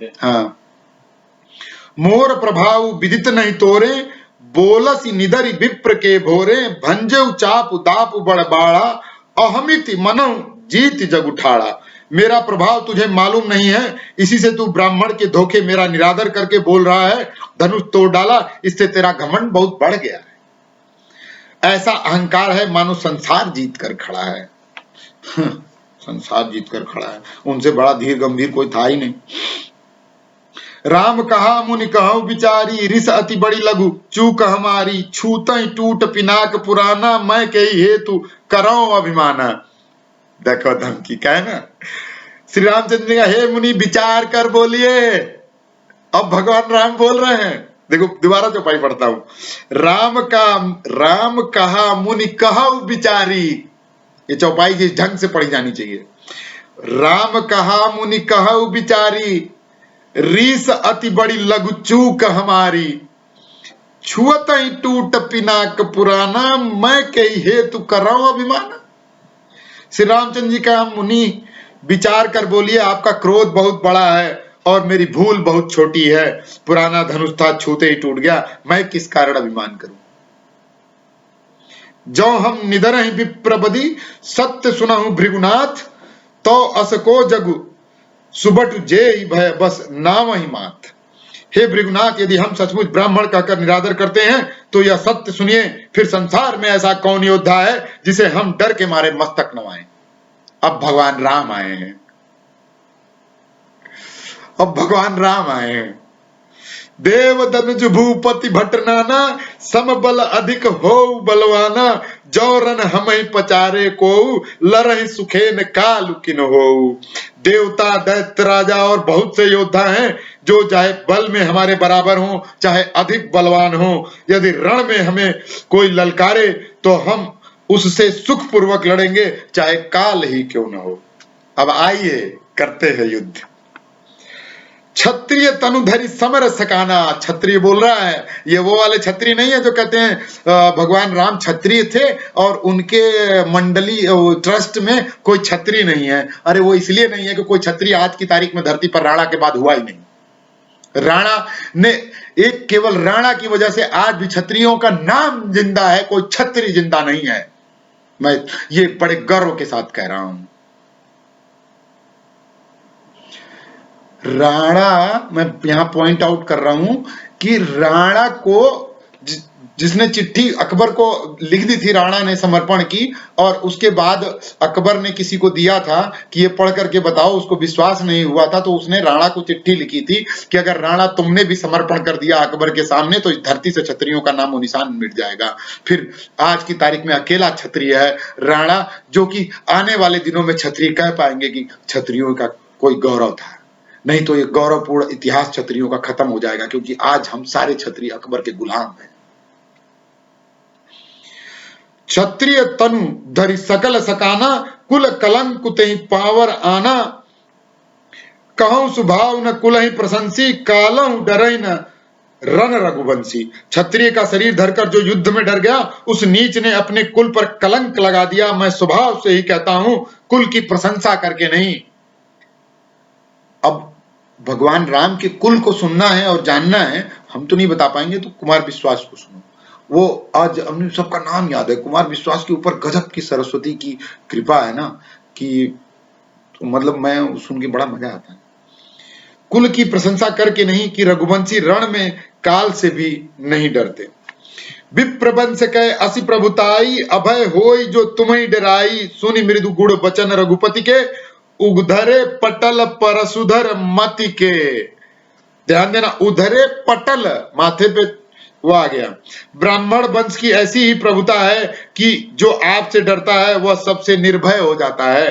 हाँ, मोर प्रभाव विदित नहीं तोरे, बोलसी निदरि विप्र के भोरे, भंजऊ चाप दाप बड़बाड़ा, अहमिति मनऊ जीत जग उठाड़ा। मेरा प्रभाव तुझे मालूम नहीं है, इसी से तू ब्राह्मण के धोखे मेरा निरादर करके बोल रहा है। धनुष तोड़ डाला, इससे तेरा घमंड बहुत बढ़ गया है। ऐसा अहंकार है मानो संसार जीत कर खड़ा है। संसार जीत कर खड़ा है, उनसे बड़ा धीर गंभीर कोई था ही नहीं। राम कहा मुनि कहु बिचारी, रिस अति बड़ी लघु चूक हमारी, छूतई टूट पिनाक पुराना, मैं कही हेतु करऊं अभिमाना। देखो धमकी क्या है ना। श्री रामचंद्र ने कहा, हे मुनि विचार कर बोलिए। अब भगवान राम बोल रहे हैं, देखो दोबारा चौपाई पढ़ता हूं। राम कहा मुनि कहु बिचारी, ये चौपाई जिस ढंग से पढ़ी जानी चाहिए। राम कहा मुनि कहु बिचारी, रीस अति बड़ी लघु चूक हमारी, छुअत ही टूट पिनाक पुराना, मैं कही हेतु करऊं अभिमाना। श्री रामचंद्र जी का, मुनि विचार कर बोलिए, आपका क्रोध बहुत बड़ा है और मेरी भूल बहुत छोटी है। पुराना धनुष था, छूते ही टूट गया, मैं किस कारण अभिमान करूं। जो हम निधर ही विप्रबदी, सत्य सुनहु भृगुनाथ, तो असको जगु सुबट जे भय बस नाम ही मात। हे भृगुनाथ, यदि हम सचमुच ब्राह्मण कहकर निरादर करते हैं तो यह सत्य सुनिए, फिर संसार में ऐसा कौन योद्धा है जिसे हम डर के मारे मस्तक नवाएं। अब भगवान राम आए हैं, अब भगवान राम आए हैं। देव दनुज भूपति भट नाना, सम बल अधिक हो बलवाना, जौरन हम ही पचारे को, लरहि सुखेन काल किन हो। देवता दैत्य राजा और बहुत से योद्धा हैं जो चाहे बल में हमारे बराबर हों चाहे अधिक बलवान हों, यदि रण में हमें कोई ललकारे तो हम उससे सुख पूर्वक लड़ेंगे, चाहे काल ही क्यों न हो। अब आइए करते हैं युद्ध। क्षत्रिय तनुधरी समर सकाना, क्षत्रिय बोल रहा है। ये वो वाले क्षत्रिय नहीं है जो कहते हैं भगवान राम क्षत्रिय थे और उनके मंडली ट्रस्ट में कोई क्षत्रिय नहीं है। अरे वो इसलिए नहीं है कि कोई क्षत्रिय आज की तारीख में धरती पर राणा के बाद हुआ ही नहीं। राणा ने एक केवल राणा की वजह से आज भी क्षत्रियों का नाम जिंदा है, कोई क्षत्रिय जिंदा नहीं है। मैं ये बड़े गर्व के साथ कह रहा हूं। राणा, मैं यहां पॉइंट आउट कर रहा हूं कि राणा को जिसने चिट्ठी अकबर को लिख दी थी, राणा ने समर्पण की, और उसके बाद अकबर ने किसी को दिया था कि ये पढ़ करके बताओ, उसको विश्वास नहीं हुआ था तो उसने राणा को चिट्ठी लिखी थी कि अगर राणा तुमने भी समर्पण कर दिया अकबर के सामने तो इस धरती से क्षत्रियों का नामो निशान मिट जाएगा। फिर आज की तारीख में अकेला क्षत्रिय है राणा, जो कि आने वाले दिनों में क्षत्रिय कह पाएंगे कि क्षत्रियों का कोई गौरव था। नहीं तो ये गौरवपूर्ण इतिहास क्षत्रियों का खत्म हो जाएगा, क्योंकि आज हम सारे क्षत्रिय अकबर के गुलाम हैं। क्षत्रिय तनु धरि सकल सकाना, कुल कलंक ते पावर आना, कहूं सुभाव न कुल ही प्रशंसी, कालहु डरई न रन रघुवंशी। क्षत्रिय का शरीर धरकर जो युद्ध में डर गया, उस नीच ने अपने कुल पर कलंक लगा दिया। मैं स्वभाव से ही कहता हूं, कुल की प्रशंसा करके नहीं। अब भगवान राम के कुल को सुनना है और जानना है, हम तो नहीं बता पाएंगे, तो कुमार विश्वास को सुनो। वो आज हमने सबका नाम याद है, कुमार विश्वास के ऊपर गजब की सरस्वती की कृपा है ना, कि तो मतलब मैं सुन के बड़ा मजा आता है। कुल की प्रशंसा करके नहीं, कि रघुवंशी रण में काल से भी नहीं डरते। विप्रबंश कह असि प्रभुताई, अभय होई जो तुम्हें डराई, सुनि मृदु गुण वचन रघुपति के, उधरे पटल परसुधर मति के। ध्यान देना, उधरे पटल, माथे पे वो आ गया। ब्राह्मण वंश की ऐसी ही प्रभुता है कि जो आपसे डरता है वह सबसे निर्भय हो जाता है,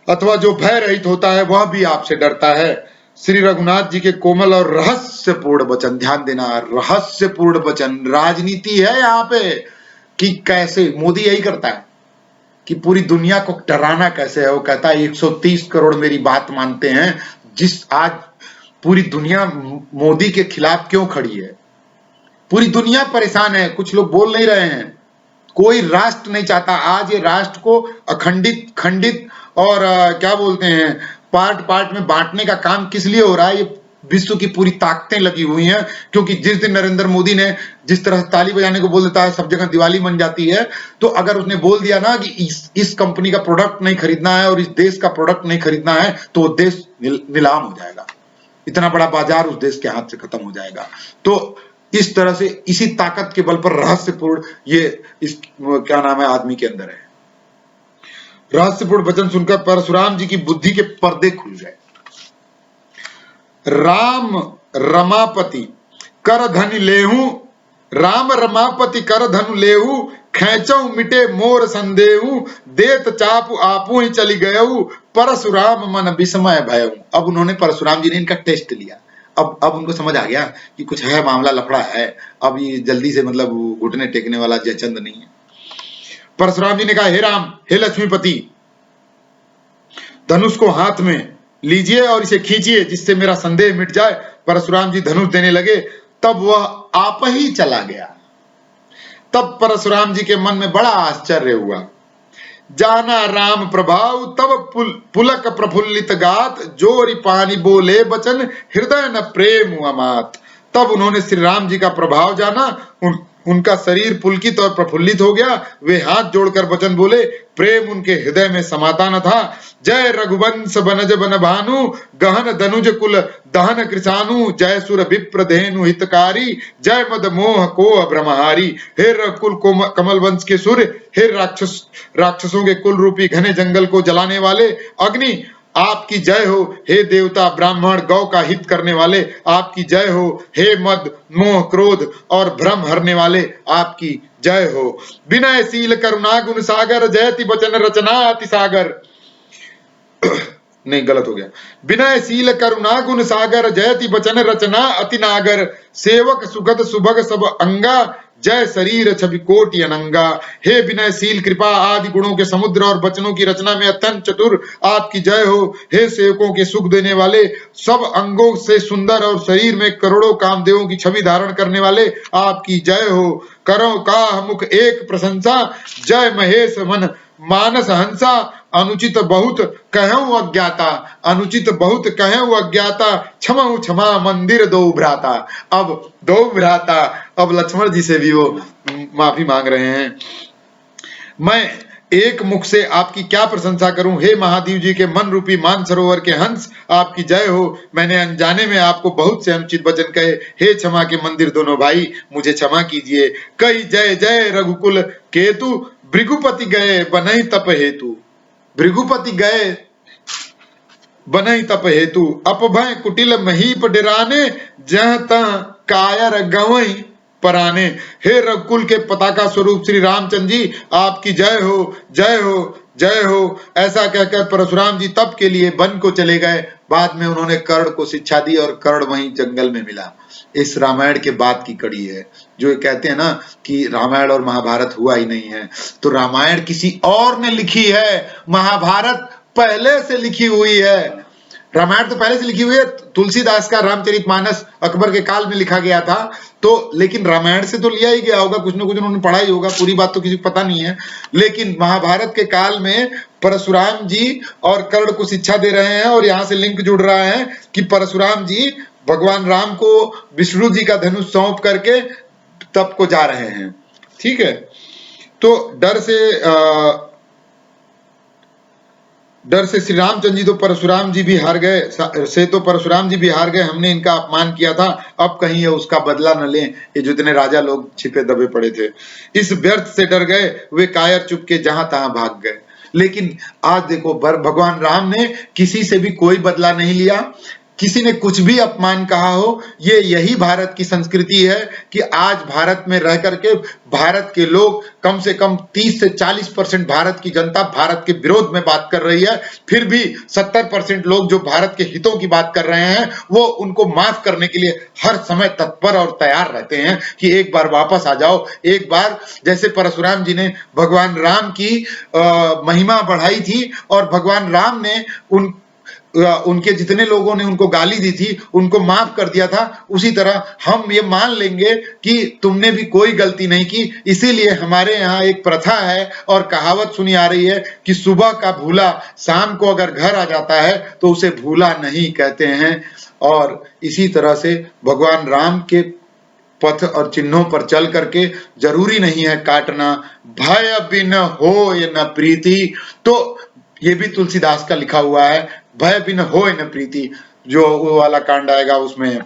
अथवा जो भय रहित होता है वह भी आपसे डरता है। श्री रघुनाथ जी के कोमल और रहस्यपूर्ण वचन, ध्यान देना, रहस्यपूर्ण वचन। राजनीति है यहाँ पे कि कैसे मोदी यही करता है कि पूरी दुनिया को डराना कैसे है। वो कहता है 130 करोड़ मेरी बात मानते हैं। जिस आज पूरी दुनिया मोदी के खिलाफ क्यों खड़ी है, पूरी दुनिया परेशान है, कुछ लोग बोल नहीं रहे हैं। कोई राष्ट्र नहीं चाहता आज ये राष्ट्र को अखंडित, खंडित और क्या बोलते हैं, पार्ट पार्ट में बांटने का काम किस लिए हो रहा है? ये विश्व की पूरी ताकतें लगी हुई हैं, क्योंकि जिस दिन नरेंद्र मोदी ने जिस तरह ताली बजाने को बोल देता है सब जगह दिवाली बन जाती है, तो अगर उसने बोल दिया ना कि इस कंपनी का प्रोडक्ट नहीं खरीदना है और इस देश का प्रोडक्ट नहीं खरीदना है, तो वो देश नीलाम हो जाएगा, इतना बड़ा बाजार उस देश के हाथ से खत्म हो जाएगा। तो इस तरह से इसी ताकत के बल पर रहस्यपूर्ण ये इस क्या नाम है आदमी के अंदर है। रहस्यपूर्ण वचन सुनकर परशुराम जी की बुद्धि के पर्दे खुल गए। राम रमापति कर धन लेहू, राम रमापति कर धनु लेहू, खेचऊ मिटे मोर संदेहू, देत चाप आपू ही चली गयऊ, परशुराम मन विस्मय भयऊ। अब उन्होंने परशुराम जी ने इनका टेस्ट लिया, अब उनको समझ आ गया कि कुछ है, मामला लफड़ा है, अब ये जल्दी से मतलब घुटने टेकने वाला जयचंद नहीं है। परशुराम जी ने कहा, हे राम, हे लक्ष्मीपति, धनुष को हाथ में लीजिए और इसे खींचिए जिससे मेरा संदेह मिट जाए। परशुराम जी धनुष देने लगे, तब वह आप ही चला गया। तब परशुराम जी के मन में बड़ा आश्चर्य हुआ। जाना राम प्रभाव तब पुलक प्रफुल्लित गात, जोरी पानी बोले बचन हृदय न प्रेम अमात। तब उन्होंने श्री राम जी का प्रभाव जाना, उनका शरीर पुलकित और प्रफुल्लित हो गया। वे हाथ जोड़कर वचन बोले, प्रेम उनके हृदय में समाता न था। जय रघुवंश बनज बन भानु, गहन दनुज कुल दहन कृषानु, जय सुर विप्र धेनु हितकारी, जय मद मोह को ब्रह्महारी। हे रघुकुल कमल वंश के सूर्य, हे राक्षसों के कुल रूपी घने जंगल को जलाने वाले अग्नि, आपकी जय हो। हे देवता ब्राह्मण गौ का हित करने वाले, आपकी जय हो। हे मद मोह क्रोध और भ्रम हरने वाले, आपकी जय हो। विनयशील करुणा गुण सागर, जयति वचन रचना अति सागर। नहीं, गलत हो गया। विनयशील करुणा गुण सागर, जयति वचन रचना अति नागर। सेवक सुगत सुभग सब अंगा, जय शरीर छवि कोटि अनंगा। हे विनयशील कृपा आदि गुणों के समुद्र और वचनों की रचना में अत्यंत चतुर, आपकी जय हो। हे सेवकों के सुख देने वाले, सब अंगों से सुंदर और शरीर में करोड़ों कामदेवों की छवि धारण करने वाले, आपकी जय हो। करो का मुख एक प्रशंसा, जय महेश मन मानस हंसा। अनुचित बहुत कहूं अज्ञाता, अनुचित बहुत कहूं अज्ञाता, क्षमा क्षमा मंदिर दो भ्राता। अब दो भ्राता, अब लक्ष्मण जी से भी वो माफी मांग रहे हैं। मैं एक मुख से आपकी क्या प्रशंसा करूं, हे महादेव जी के मन रूपी मान सरोवर के हंस, आपकी जय हो। मैंने अनजाने में आपको बहुत से अनुचित वचन कहे, हे क्षमा के मंदिर दोनों भाई, मुझे क्षमा कीजिए। कई जय जय रघुकुल केतु, भृगुपति गए बनई तप हेतु। भृगुपति गए बनई तप हेतु, अपभय कुटिल महीप डराने, जह तह कायर गवई पराने। हे रघुकुल के पताका स्वरूप श्री रामचंद्र जी, आपकी जय हो, जय हो, जय हो। ऐसा कहकर परशुराम जी तप के लिए वन को चले गए। बाद में उन्होंने कर्ण को शिक्षा दी और कर्ण वहीं जंगल में मिला। इस रामायण के बाद की कड़ी है। जो कहते हैं ना कि रामायण और महाभारत हुआ ही नहीं है, तो रामायण किसी और ने लिखी है, महाभारत पहले से लिखी हुई है। रामायण तो पहले से लिखी हुई है, तुलसीदास का रामचरितमानस अकबर के काल में लिखा गया था, तो लेकिन रामायण से तो लिया ही गया होगा, कुछ ना कुछ उन्होंने पढ़ा ही होगा, पूरी बात तो किसी को पता नहीं है। लेकिन महाभारत के काल में परशुराम जी और कर्ण को शिक्षा दे रहे हैं, और यहाँ से लिंक जुड़ रहा है कि परशुराम जी भगवान राम को विष्णु जी का धनुष सौंप करके तप को जा रहे हैं। ठीक है, तो डर से श्री रामचंद्र जी तो परशुराम जी भी हार गए, परशुराम जी भी हार गए। हमने इनका अपमान किया था, अब कहीं ये उसका बदला न लें, ये जितने राजा लोग छिपे दबे पड़े थे। इस व्यर्थ से डर गए, वे कायर चुप के जहां तहां भाग गए। लेकिन आज देखो, भगवान राम ने किसी से भी कोई बदला नहीं लिया, किसी ने कुछ भी अपमान कहा हो। ये यही भारत की संस्कृति है कि आज भारत में रह करके भारत के लोग कम से कम 30 से 40% भारत की जनता भारत के विरोध में बात कर रही है, फिर भी 70% लोग जो भारत के हितों की बात कर रहे हैं, वो उनको माफ करने के लिए हर समय तत्पर और तैयार रहते हैं कि एक बार वापस आ जाओ। एक बार जैसे परशुराम जी ने भगवान राम की महिमा बढ़ाई थी, और भगवान राम ने उनके जितने लोगों ने उनको गाली दी थी उनको माफ कर दिया था, उसी तरह हम ये मान लेंगे कि तुमने भी कोई गलती नहीं की। इसीलिए हमारे यहाँ एक प्रथा है और कहावत सुनी आ रही है कि सुबह का भूला शाम को अगर घर आ जाता है तो उसे भूला नहीं कहते हैं। और इसी तरह से भगवान राम के पथ और चिन्हों पर चल करके जरूरी नहीं है काटना, भय बिन होय न प्रीति। तो ये भी तुलसीदास का लिखा हुआ है, भय बिन होय न प्रीति। जो वो वाला कांड आएगा उसमें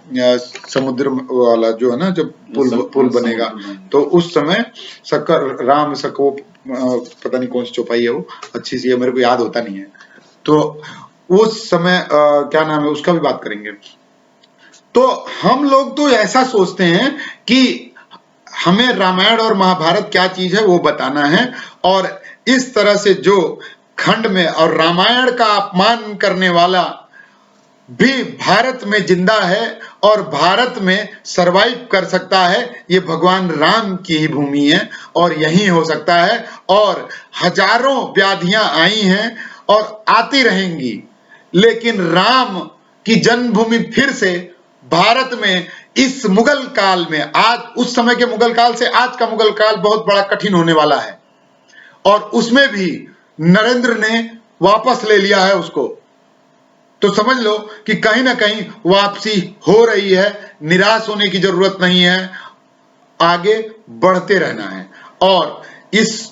समुद्र वाला जो है ना, जब पुल बनेगा तो उस समय शक्कर राम सको, पता नहीं कौन सी चौपाई है वो, अच्छी सी है, मेरे को याद होता नहीं है। तो उस समय क्या नाम है उसका भी बात करेंगे। तो हम लोग तो ऐसा सोचते हैं कि हमें रामायण और महाभारत क्या चीज है वो बताना है, और इस तरह से जो खंड में और रामायण का अपमान करने वाला भी भारत में जिंदा है और भारत में सरवाइव कर सकता है, ये भगवान राम की ही भूमि है और यही हो सकता है। और हजारों व्याधियां आई हैं और आती रहेंगी, लेकिन राम की जन्मभूमि फिर से भारत में इस मुगल काल में, आज उस समय के मुगल काल से आज का मुगल काल बहुत बड़ा कठिन होने वाला है, और उसमें भी नरेंद्र ने वापस ले लिया है उसको। तो समझ लो कि कहीं ना कहीं वापसी हो रही है, निराश होने की जरूरत नहीं है, आगे बढ़ते रहना है। और इस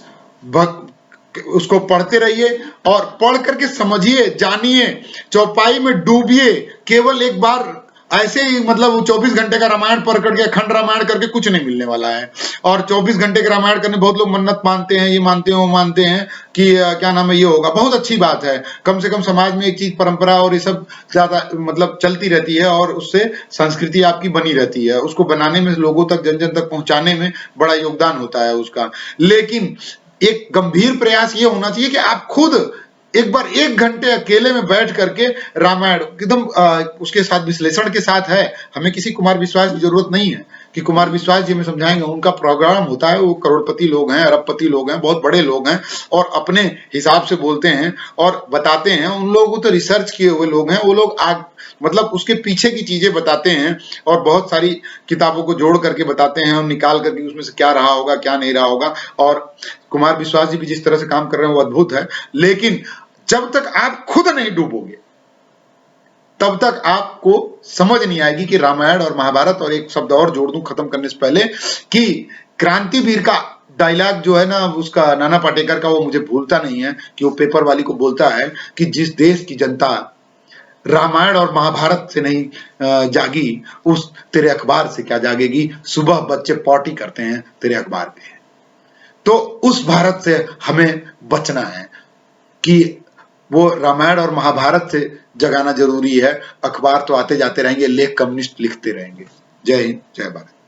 उसको पढ़ते रहिए और पढ़ करके समझिए, जानिए, चौपाई में डूबिए। केवल एक बार ऐसे ही मतलब 24 घंटे का रामायण पढ़ करके, अखंड रामायण करके कुछ नहीं मिलने वाला है। और 24 घंटे का रामायण करने बहुत लोग मन्नत मानते हैं, ये मानते हैं वो मानते हैं कि क्या नाम है ये होगा, बहुत अच्छी बात है। कम से कम समाज में एक चीज परंपरा और ये सब ज्यादा मतलब चलती रहती है और उससे संस्कृति आपकी बनी रहती है। उसको बनाने में, लोगों तक, जन जन तक पहुंचाने में बड़ा योगदान होता है उसका। लेकिन एक गंभीर प्रयास ये होना चाहिए कि आप खुद एक बार 1 घंटे अकेले में बैठ करके रामायण एकदम उसके साथ विश्लेषण के साथ है। हमें किसी कुमार विश्वास की जरूरत नहीं है कि कुमार विश्वास जी हमें समझाएंगे, उनका प्रोग्राम होता है, वो करोड़पति लोग हैं, अरबपति लोग हैं, बहुत बड़े लोग हैं और अपने हिसाब से बोलते हैं और बताते हैं। उन लोगों को तो रिसर्च किए हुए लोग हैं, वो लोग मतलब उसके पीछे की चीजें बताते हैं और बहुत सारी किताबों को जोड़ करके बताते हैं और निकाल करके उसमें से क्या रहा होगा क्या नहीं रहा होगा। और कुमार विश्वास जी भी जिस तरह से काम कर रहे हैं वो अद्भुत है। लेकिन जब तक आप खुद नहीं डूबोगे तब तक आपको समझ नहीं आएगी कि रामायण और महाभारत। और एक शब्द और जोड़ दूं खत्म करने से पहले कि क्रांतिवीर का डायलॉग जो है ना उसका, नाना पाटेकर का, वो मुझे भूलता नहीं है कि वो पेपर वाली को बोलता है कि जिस देश की जनता रामायण और महाभारत से नहीं जागी, उस तेरे अखबार से क्या जागेगी। सुबह बच्चे पॉटी करते हैं तेरे अखबार पे। तो उस भारत से हमें बचना है कि वो रामायण और महाभारत से जगाना जरूरी है। अखबार तो आते जाते रहेंगे, लेख कम्युनिस्ट लिखते रहेंगे। जय हिंद, जय भारत।